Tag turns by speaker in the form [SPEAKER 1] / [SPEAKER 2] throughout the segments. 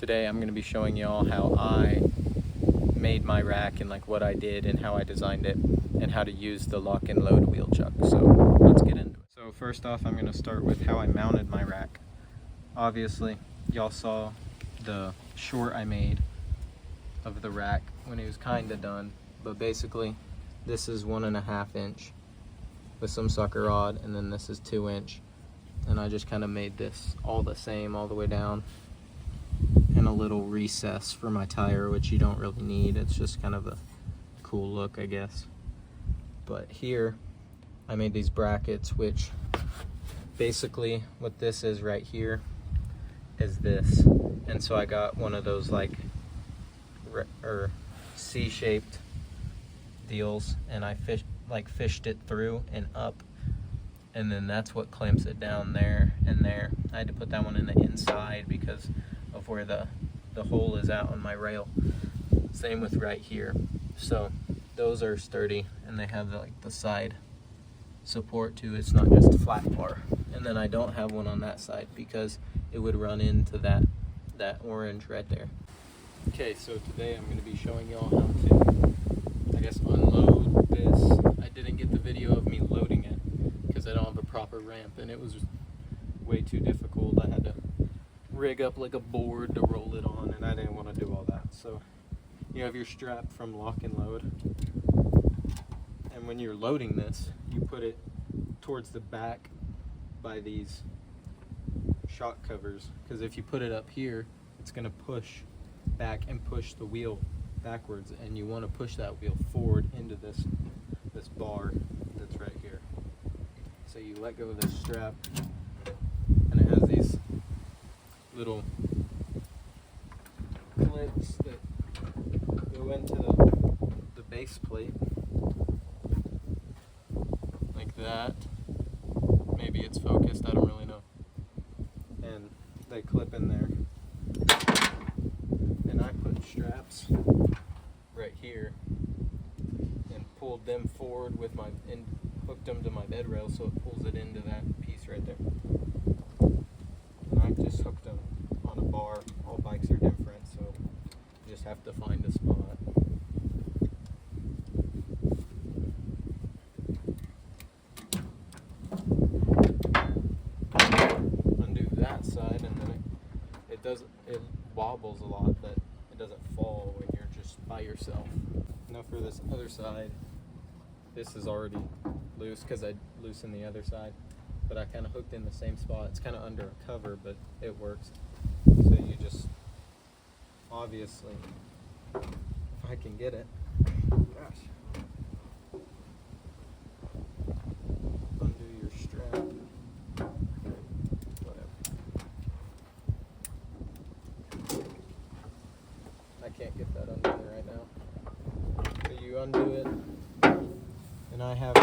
[SPEAKER 1] Today I'm going to be showing y'all how I made my rack and like what I did and how I designed it and how to use the lock and load wheel chuck. So let's get into it. So first off, I'm going to start with how I mounted my rack. Obviously y'all saw the short I made of the rack when it was kind of done, but basically this is 1.5 inch with some sucker rod, and then this is 2 inch, and I just kind of made this all the same all the way down, and a little recess for my tire, which you don't really need. It's just kind of a cool look, I guess. But here I made these brackets, which basically what this is right here is this, and so I got one of those like C-shaped deals, and I fished it through and up, and then that's what clamps it down there and there. I had to put that one in the inside because of where the hole is out on my rail. Same with right here. So those are sturdy, and they have the side support too. It's not just a flat bar. And then I don't have one on that side because it would run into that orange right there. Okay, so today I'm going to be showing y'all how to, I guess, unload this. I didn't get the video of me loading it because I don't have a proper ramp, and it was way too difficult. I had to rig up like a board to roll it on, and I didn't want to do all that. So you have your strap from Lock and Load, and when you're loading this, you put it towards the back by these shock covers, because if you put it up here, it's going to push back and push the wheel backwards, and you want to push that wheel forward into this bar that's right here. So you let go of this strap, and it has these little clips that go into the base plate like that. Maybe it's focused, I don't really know. And they clip in there. And I put straps right here and pulled them forward with and hooked them to my bed rail, so it pulls it into that piece right there. And I just hooked them on a bar. All bikes are different, so you just have to find a spot. Undo that side, and then it wobbles a lot, but it doesn't fall when you're just by yourself. Now for this other side, this is already loose because I loosened the other side, but I kind of hooked in the same spot. It's kind of under a cover, but it works. So you just, obviously, if I can get it, gosh, undo your strap. I can't get that undone right now. So you undo it, and I have,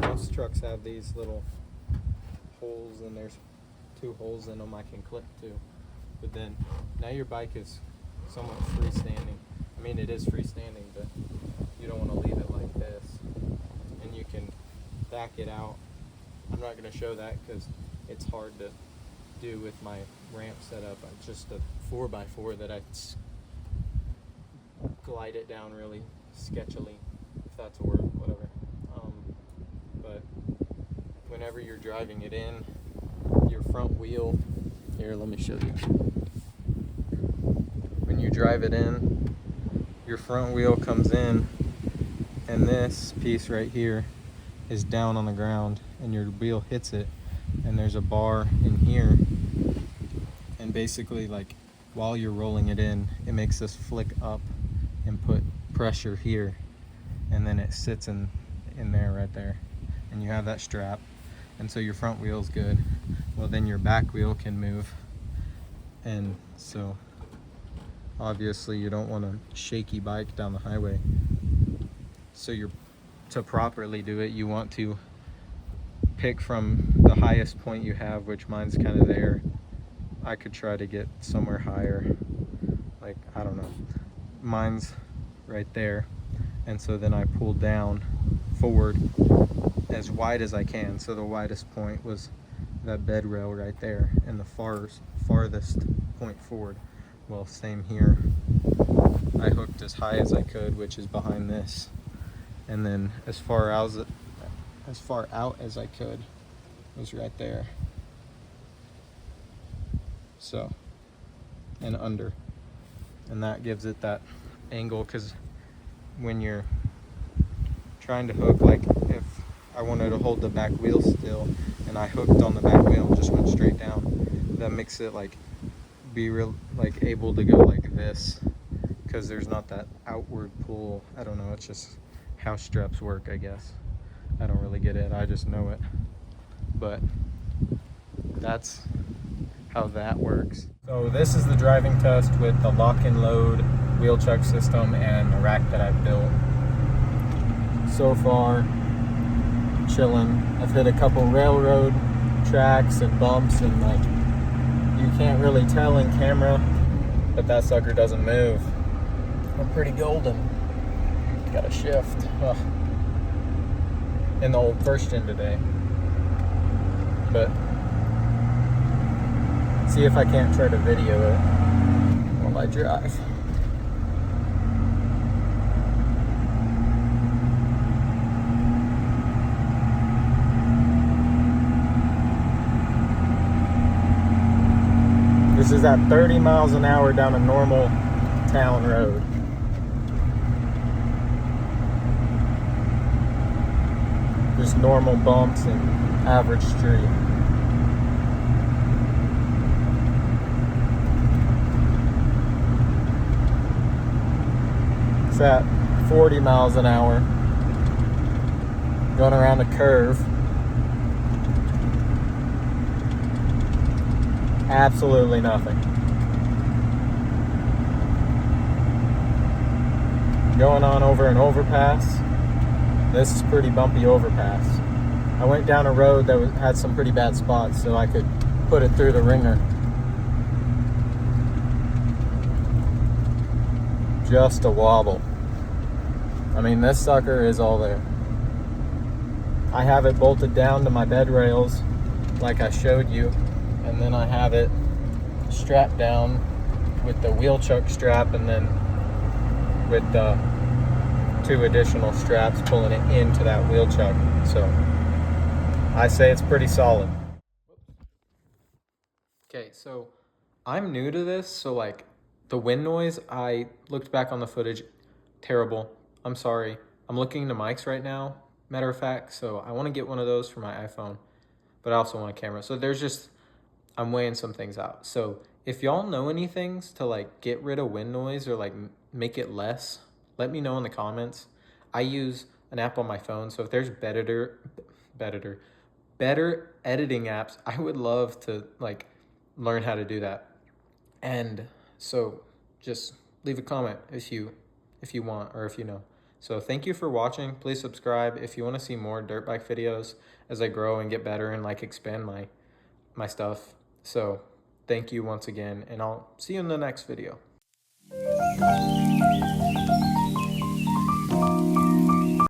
[SPEAKER 1] most trucks have these little holes, and there's 2 holes in them I can clip to. But then, now your bike is somewhat freestanding. I mean, it is freestanding, but you don't want to leave it like this. And you can back it out. I'm not going to show that because it's hard to do with my ramp setup. It's just a 4x4 that I glide it down really sketchily, if that's a word, whatever. But whenever you're driving it in, your front wheel, here, let me show you. When you drive it in, your front wheel comes in, and this piece right here is down on the ground, and your wheel hits it, and there's a bar in here, and basically, like, while you're rolling it in, it makes this flick up and put pressure here, and then it sits in there right there, and you have that strap, and so your front wheel's good. Well, then your back wheel can move, and so obviously you don't want a shaky bike down the highway. So to properly do it, you want to pick from the highest point you have, which mine's kind of there. I could try to get somewhere higher, like, I don't know. Mine's right there, and so then I pull down forward as wide as I can. So the widest point was that bed rail right there, and the farthest point forward. Well, same here. I hooked as high as I could, which is behind this, and then as far out as I could was right there. So, and under, and that gives it that angle, because when you're trying to hook, like if I wanted to hold the back wheel still and I hooked on the back wheel and just went straight down, that makes it like be real, like able to go like this, because there's not that outward pull. I don't know, it's just how straps work, I guess. I don't really get it, I just know it. But that's how that works. So this is the driving test with the lock and load wheel chuck system and the rack that I've built. So far, chilling. I've hit a couple railroad tracks and bumps, and like, you can't really tell in camera, but that sucker doesn't move. I'm pretty golden. Got a shift. Ugh. In the old first gen today. But see if I can't try to video it while I drive. This is at 30 miles an hour down a normal town road. Just normal bumps and average street. It's at 40 miles an hour. Going around a curve. Absolutely nothing. Going on over an overpass. This is pretty bumpy overpass. I went down a road that had some pretty bad spots, so I could put it through the ringer. Just a wobble. I mean, this sucker is all there. I have it bolted down to my bed rails like I showed you, and then I have it strapped down with the wheel chuck strap, and then with the 2 additional straps pulling it into that wheel chuck. So I say it's pretty solid. Okay, so I'm new to this, so like the wind noise, I looked back on the footage, terrible. I'm sorry. I'm looking into mics right now, matter of fact, so I want to get one of those for my iPhone, but I also want a camera. So I'm weighing some things out. So if y'all know anything to like get rid of wind noise or like make it less, let me know in the comments. I use an app on my phone, so if there's better editing apps, I would love to like learn how to do that. And so just leave a comment if you want, or if you know. So thank you for watching. Please subscribe if you want to see more dirt bike videos as I grow and get better and like expand my stuff. So thank you once again, and I'll see you in the next video.